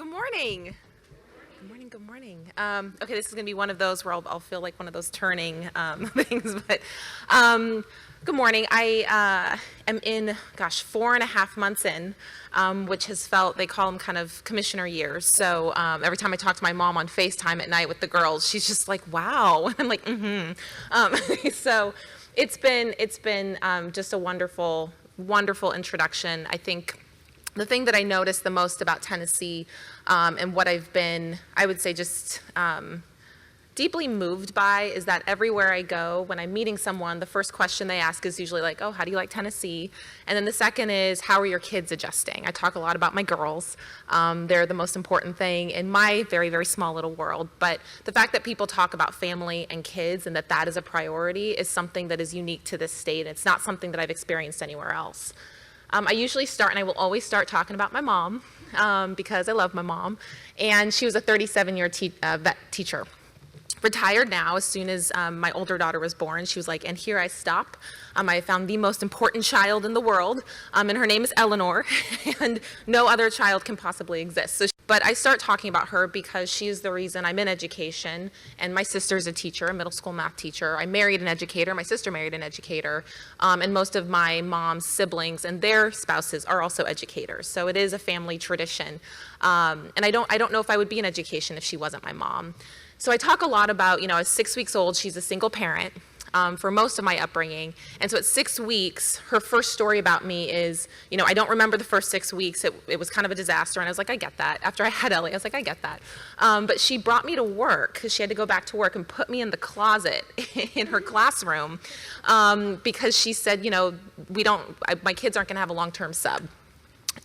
Good morning. Good morning, good morning. Okay, this is going to be one of those where I'll feel like one of those turning things, but good morning. I am in, 4.5 months in, which has felt, they call them kind of commissioner years. So every time I talk to my mom on FaceTime at night with the girls, she's just like, wow. And I'm like, So it's been just a wonderful, wonderful introduction. I think the thing that I noticed the most about Tennessee and what I've been, I would say, just deeply moved by is that everywhere I go, when I'm meeting someone, the first question they ask is usually like, oh, how do you like Tennessee? And then the second is, how are your kids adjusting? I talk a lot about my girls. They're the most important thing in my very, very small little world. But the fact that people talk about family and kids and that that is a priority is something that is unique to this state. It's not something that I've experienced anywhere else. I usually start, and I will always start talking about my mom because I love my mom. And she was a 37-year vet teacher. Retired now as soon as my older daughter was born. She was like, and here I stop. I found the most important child in the world, and her name is Eleanor, and no other child can possibly exist. But I start talking about her because she's the reason I'm in education, and my sister's a teacher, a middle school math teacher. I married an educator, my sister married an educator, and most of my mom's siblings and their spouses are also educators. So it is a family tradition. And I don't know if I would be in education if she wasn't my mom. So I talk a lot about, I was 6 weeks old, she's a single parent for most of my upbringing. And so at 6 weeks, her first story about me is, I don't remember the first 6 weeks. It was kind of a disaster. And I was like, I get that. After I had Ellie, I was like, I get that. But she brought me to work because she had to go back to work and put me in the closet in her classroom because she said, my kids aren't going to have a long-term sub.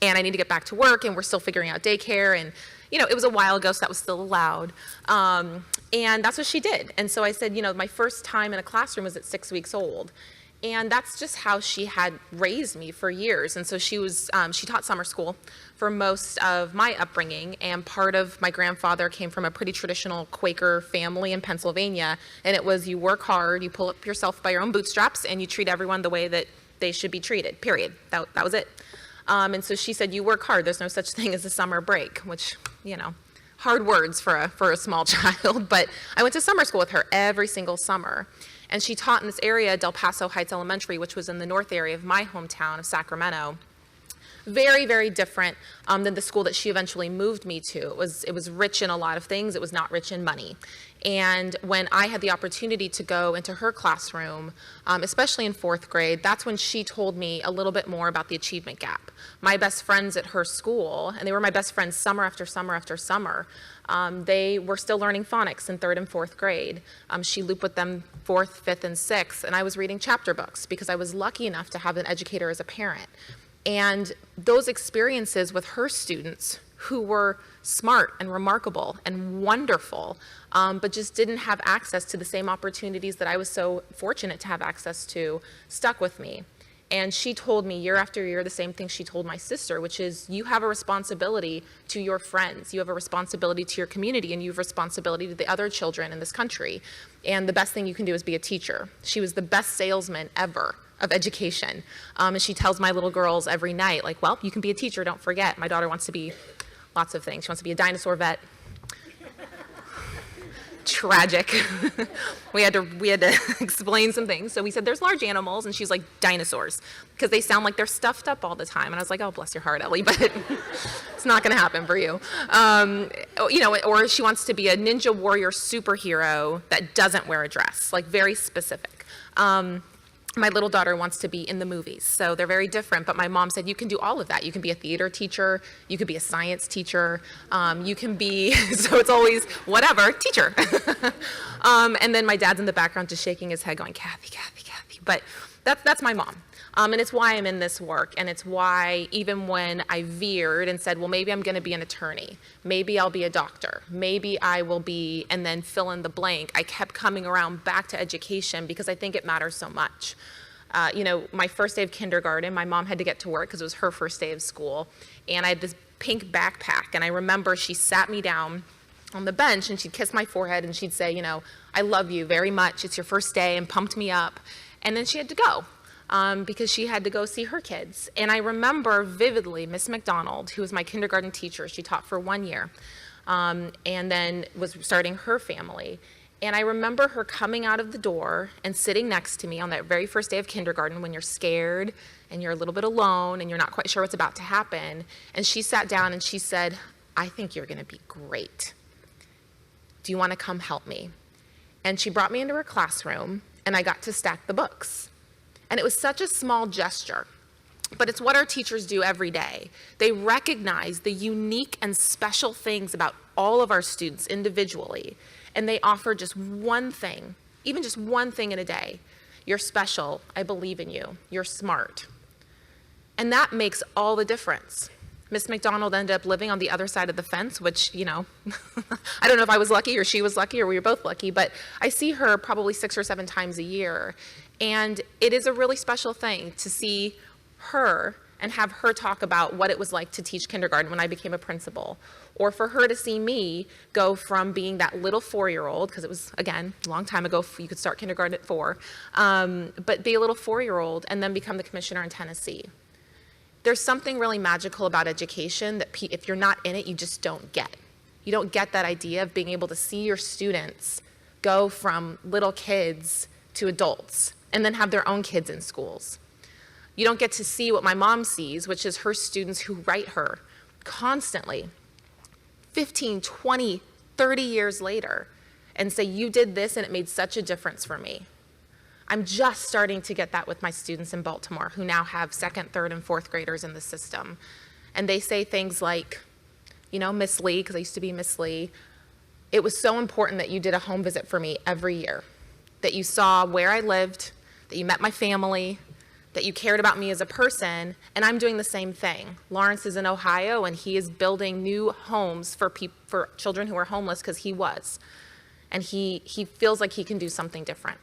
And I need to get back to work, and we're still figuring out daycare. And it was a while ago, so that was still allowed. And that's what she did. And so I said, my first time in a classroom was at 6 weeks old. And that's just how she had raised me for years. And so she taught summer school for most of my upbringing. And part of my grandfather came from a pretty traditional Quaker family in Pennsylvania. And it was, you work hard, you pull up yourself by your own bootstraps, and you treat everyone the way that they should be treated, period. That was it. And so she said, you work hard. There's no such thing as a summer break, which, hard words for a small child. But I went to summer school with her every single summer. And she taught in this area, Del Paso Heights Elementary, which was in the north area of my hometown of Sacramento. Very, very different than the school that she eventually moved me to. It was rich in a lot of things. It was not rich in money. And when I had the opportunity to go into her classroom, especially in 4th grade, that's when she told me a little bit more about the achievement gap. My best friends at her school, and they were my best friends summer after summer after summer, they were still learning phonics in 3rd and 4th grade. She looped with them 4th, 5th, and 6th, and I was reading chapter books because I was lucky enough to have an educator as a parent. And those experiences with her students who were smart and remarkable and wonderful, but just didn't have access to the same opportunities that I was so fortunate to have access to, stuck with me. And she told me year after year the same thing she told my sister, which is you have a responsibility to your friends, you have a responsibility to your community, and you have a responsibility to the other children in this country. And the best thing you can do is be a teacher. She was the best salesman ever of education. And she tells my little girls every night, like, well, you can be a teacher, don't forget. My daughter wants to be lots of things. She wants to be a dinosaur vet. Tragic. we had to explain some things. So we said there's large animals, and she's like, dinosaurs, because they sound like they're stuffed up all the time. And I was like, oh, bless your heart, Ellie, but it's not going to happen for you. Or she wants to be a ninja warrior superhero that doesn't wear a dress, like very specific. My little daughter wants to be in the movies, so they're very different. But my mom said, you can do all of that. You can be a theater teacher. You could be a science teacher. You can be, so it's always whatever, teacher. And then my dad's in the background just shaking his head going, Kathy, Kathy, Kathy. But that's my mom. And it's why I'm in this work. And it's why even when I veered and said, well, maybe I'm going to be an attorney. Maybe I'll be a doctor. Maybe I will be, and then fill in the blank. I kept coming around back to education because I think it matters so much. My first day of kindergarten, my mom had to get to work because it was her first day of school. And I had this pink backpack. And I remember she sat me down on the bench and she'd kiss my forehead and she'd say, I love you very much. It's your first day, and pumped me up. And then she had to go. because she had to go see her kids. And I remember vividly Miss McDonald, who was my kindergarten teacher. She taught for 1 year, and then was starting her family. And I remember her coming out of the door and sitting next to me on that very first day of kindergarten when you're scared and you're a little bit alone and you're not quite sure what's about to happen. And she sat down and she said, "I think you're going to be great. Do you want to come help me?" And she brought me into her classroom and I got to stack the books. And it was such a small gesture, but it's what our teachers do every day. They recognize the unique and special things about all of our students individually, and they offer just one thing, even just one thing in a day. You're special. I believe in you. You're smart. And that makes all the difference. Miss McDonald ended up living on the other side of the fence, which, I don't know if I was lucky or she was lucky or we were both lucky, but I see her probably 6 or 7 times a year. And it is a really special thing to see her and have her talk about what it was like to teach kindergarten when I became a principal, or for her to see me go from being that little 4-year-old, because it was, again, a long time ago, you could start kindergarten at 4, but be a little 4-year-old and then become the commissioner in Tennessee. There's something really magical about education that if you're not in it, you just don't get. You don't get that idea of being able to see your students go from little kids to adults and then have their own kids in schools. You don't get to see what my mom sees, which is her students who write her constantly, 15, 20, 30 years later, and say, "You did this and it made such a difference for me." I'm just starting to get that with my students in Baltimore who now have 2nd, 3rd, and 4th graders in the system. And they say things like, "Miss Lee," because I used to be Miss Lee, "it was so important that you did a home visit for me every year, that you saw where I lived, that you met my family, that you cared about me as a person, and I'm doing the same thing." Lawrence is in Ohio, and he is building new homes for children who are homeless because he was. And he feels like he can do something different.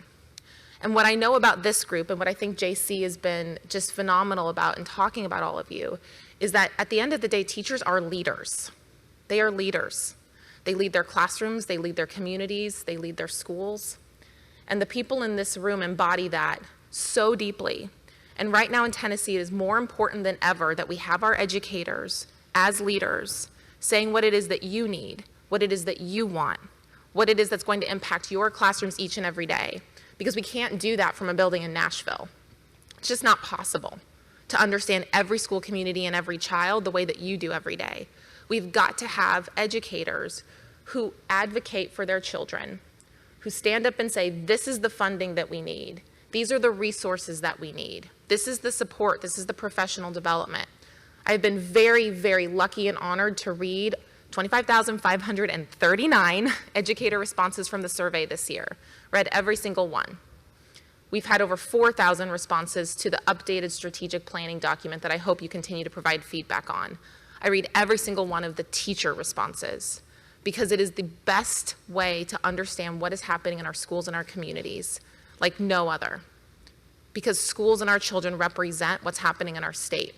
And what I know about this group, and what I think JC has been just phenomenal about in talking about all of you, is that at the end of the day, teachers are leaders. They are leaders. They lead their classrooms, they lead their communities, they lead their schools. And the people in this room embody that so deeply. And right now in Tennessee, it is more important than ever that we have our educators as leaders saying what it is that you need, what it is that you want, what it is that's going to impact your classrooms each and every day. Because we can't do that from a building in Nashville. It's just not possible to understand every school community and every child the way that you do every day. We've got to have educators who advocate for their children, who stand up and say, "This is the funding that we need. These are the resources that we need. This is the support. This is the professional development." I've been very, very lucky and honored to read 25,539 educator responses from the survey this year. Read every single one. We've had over 4,000 responses to the updated strategic planning document that I hope you continue to provide feedback on. I read every single one of the teacher responses because it is the best way to understand what is happening in our schools and our communities like no other. Because schools and our children represent what's happening in our state.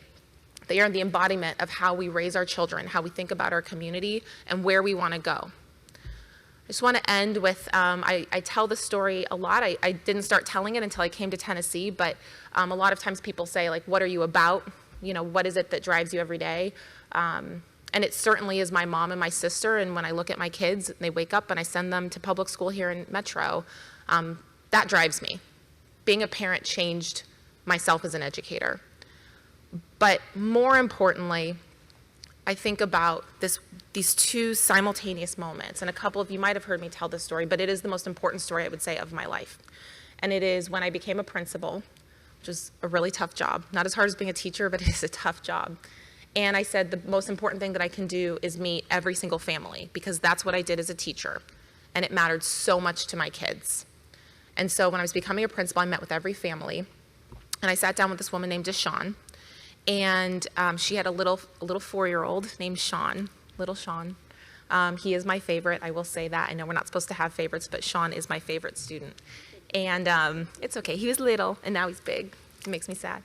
They are the embodiment of how we raise our children, how we think about our community, and where we want to go. I just want to end with, I tell this story a lot. I didn't start telling it until I came to Tennessee, but a lot of times people say, like, "What are you about? What is it that drives you every day?" And it certainly is my mom and my sister, and when I look at my kids, they wake up and I send them to public school here in Metro, that drives me. Being a parent changed myself as an educator. But more importantly, I think about these two simultaneous moments, and a couple of you might have heard me tell this story, but it is the most important story, I would say, of my life. And it is when I became a principal, which is a really tough job. Not as hard as being a teacher, but it is a tough job. And I said the most important thing that I can do is meet every single family, because that's what I did as a teacher, and it mattered so much to my kids. And so when I was becoming a principal, I met with every family, and I sat down with this woman named Deshawn. And she had a little 4-year-old named Sean, little Sean. He is my favorite, I will say that. I know we're not supposed to have favorites, but Sean is my favorite student. And it's okay, he was little, and now he's big. It makes me sad.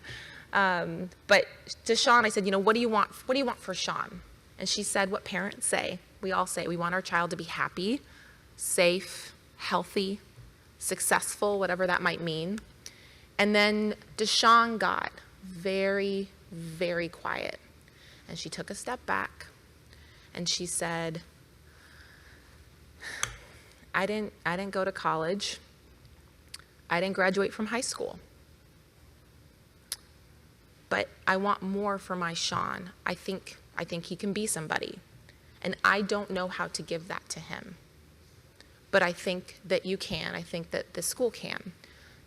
But to Sean, I said, what do you want for Sean? And she said what parents say. We all say, we want our child to be happy, safe, healthy, successful, whatever that might mean. And then Deshawn got very, very quiet. And she took a step back and she said, I didn't go to college. I didn't graduate from high school. But I want more for my Sean. I think he can be somebody. And I don't know how to give that to him. But I think that you can. I think that the school can.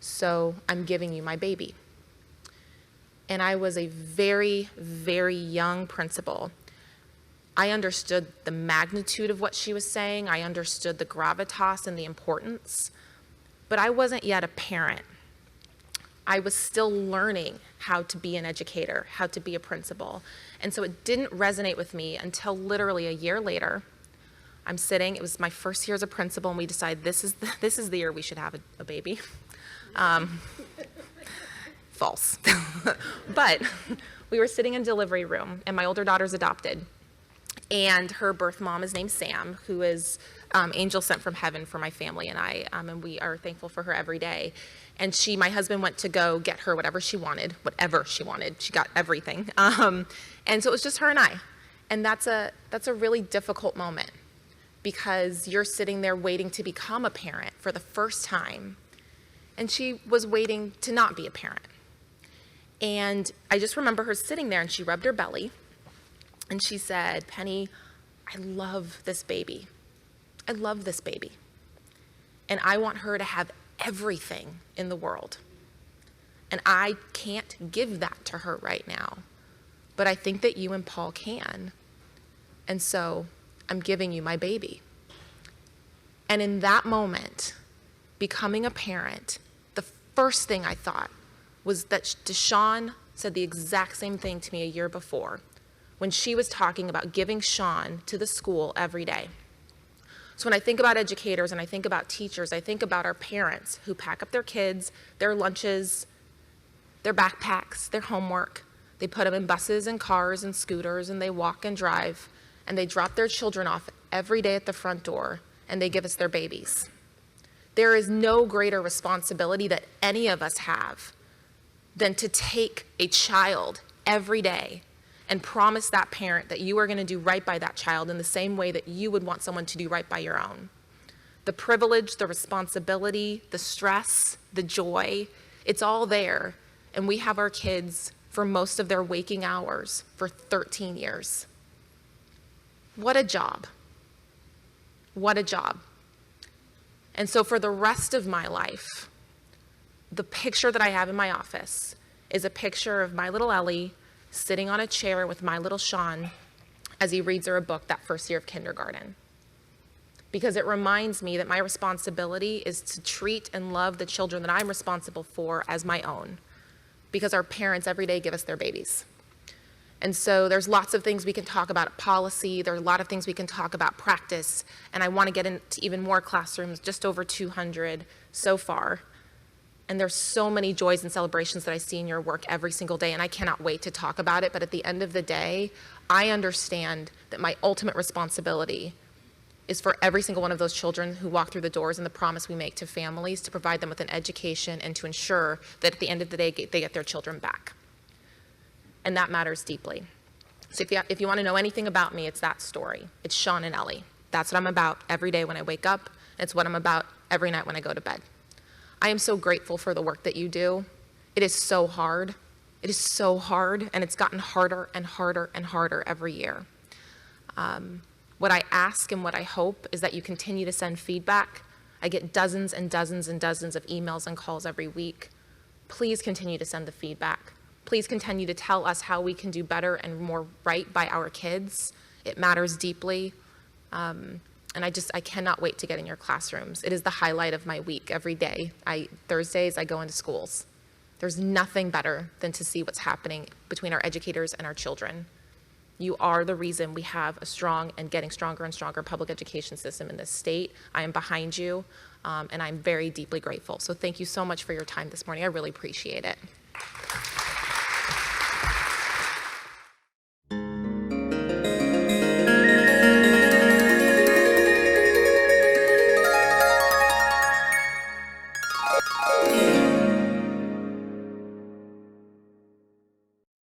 So I'm giving you my baby. And I was a very, very young principal. I understood the magnitude of what she was saying. I understood the gravitas and the importance. But I wasn't yet a parent. I was still learning how to be an educator, how to be a principal. And so it didn't resonate with me until literally a year later. I'm sitting, it was my first year as a principal, and we decided this is the year we should have a baby. False. But we were sitting in delivery room, and my older daughter's adopted. And her birth mom is named Sam, who is angel sent from heaven for my family and I, and we are thankful for her every day. And my husband went to go get her whatever she wanted. She got everything. And so it was just her and I. And that's a really difficult moment because you're sitting there waiting to become a parent for the first time. And she was waiting to not be a parent. And I just remember her sitting there and she rubbed her belly and she said, Penny, I love this baby. I love this baby. And I want her to have everything in the world. And I can't give that to her right now. But I think that you and Paul can. And so I'm giving you my baby. And in that moment, becoming a parent, the first thing I thought was that Deshawn said the exact same thing to me a year before when she was talking about giving Sean to the school every day. So when I think about educators and I think about teachers, I think about our parents who pack up their kids, their lunches, their backpacks, their homework. They put them in buses and cars and scooters and they walk and drive and they drop their children off every day at the front door and they give us their babies. There is no greater responsibility that any of us have than to take a child every day and promise that parent that you are going to do right by that child in the same way that you would want someone to do right by your own. The privilege, the responsibility, the stress, the joy, it's all there. And we have our kids for most of their waking hours for 13 years. What a job. What a job. And so for the rest of my life, the picture that I have in my office is a picture of my little Ellie sitting on a chair with my little Sean as he reads her a book that first year of kindergarten. Because it reminds me that my responsibility is to treat and love the children that I'm responsible for as my own. Because our parents every day give us their babies. And so there's lots of things we can talk about policy, there are a lot of things we can talk about practice, and I want to get into even more classrooms, just over 200 so far. And there's so many joys and celebrations that I see in your work every single day, and I cannot wait to talk about it. But at the end of the day, I understand that my ultimate responsibility is for every single one of those children who walk through the doors and the promise we make to families to provide them with an education and to ensure that at the end of the day, they get their children back. And that matters deeply. So if you want to know anything about me, it's that story. It's Sean and Ellie. That's what I'm about every day when I wake up. It's what I'm about every night when I go to bed. I am so grateful for the work that you do. It is so hard. It is so hard, and it's gotten harder and harder and harder every year. What I ask and what I hope is that you continue to send feedback. I get dozens and dozens and dozens of emails and calls every week. Please continue to send the feedback. Please continue to tell us how we can do better and more right by our kids. It matters deeply. And I cannot wait to get in your classrooms. It is the highlight of my week every day. Thursdays, I go into schools. There's nothing better than to see what's happening between our educators and our children. You are the reason we have a strong and getting stronger and stronger public education system in this state. I am behind you, and I'm very deeply grateful. So thank you so much for your time this morning. I really appreciate it.